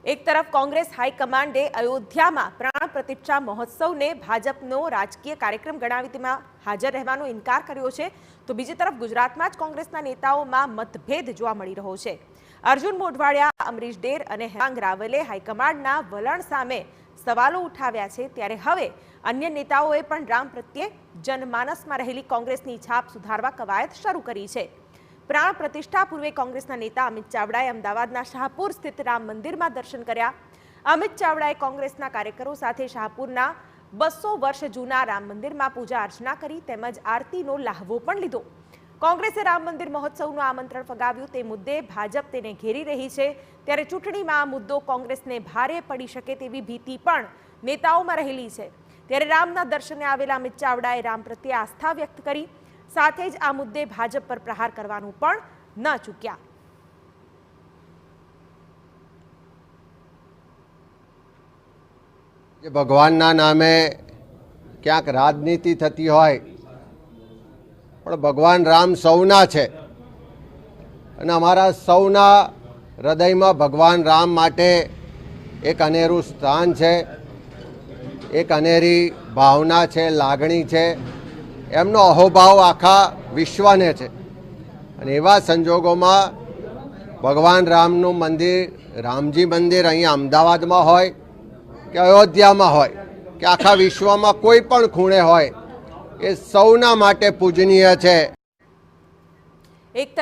એક તરફ કોંગ્રેસ હાઈકમાન્ડે અયોધ્યામાં પ્રાણ પ્રતિષ્ઠા મહોત્સવને ભાજપનો રાજકીય કાર્યક્રમ ગણાવી તેમાં હાજર રહેવાનો ઇનકાર કર્યો છે, તો બીજી તરફ ગુજરાતમાં જ કોંગ્રેસના નેતાઓમાં મતભેદ જોવા મળી રહ્યો છે। અર્જુન મોઢવાડિયા, અમરીશ ડેર અને હેમાંગ રાવલે હાઈકમાન્ડના વલણ સામે સવાલો ઉઠાવ્યા છે, ત્યારે હવે અન્ય નેતાઓએ પણ રામ પ્રત્યે જનમાનસમાં રહેલી કોંગ્રેસની છાપ સુધારવા કવાયત શરૂ કરી છે। પ્રાણ પ્રતિષ્ઠા પૂર્વે કોંગ્રેસના નેતા અમિત ચાવડાએ અમદાવાદના શાહપુર સ્થિત રામ મંદિરમાં દર્શન કર્યા। અમિત ચાવડાએ કોંગ્રેસના કાર્યકરો સાથે શાહપુરના 200 વર્ષ જૂના રામ મંદિરમાં પૂજા અર્ચના કરી તેમજ આરતીનો લાહવો પણ લીધો। કોંગ્રેસે રામ મંદિર મહોત્સવનું આમંત્રણ ફગાવ્યું તે મુદ્દે ભાજપ તેને ઘેરી રહી છે, ત્યારે ચૂંટણીમાં આ મુદ્દો કોંગ્રેસને ભારે પડી શકે તેવી ભીતિ પણ નેતાઓમાં રહેલી છે। ત્યારે રામના દર્શને આવેલા અમિત ચાવડાએ રામ પ્રત્યે આસ્થા વ્યક્ત કરી, સાથે જ આ મુદ્દે ભાજપ પર પ્રહાર કરવાનું પણ ન ચૂક્યા। ભગવાનના નામે ક્યાંક રાજનીતિ થતી હોય, પણ ભગવાન રામ સૌના છે અને અમારા સૌના હૃદયમાં ભગવાન રામ માટે એક અનેરું સ્થાન છે, એક અનેરી ભાવના છે, લાગણી છે। એમનો અહોભાવ આખા વિશ્વને છે અને એવા સંજોગોમાં ભગવાન રામનું મંદિર, રામજી મંદિર અહીંયા અમદાવાદમાં હોય કે અયોધ્યામાં હોય કે આખા વિશ્વમાં કોઈ પણ ખૂણે હોય, એ સૌના માટે પૂજનીય છે।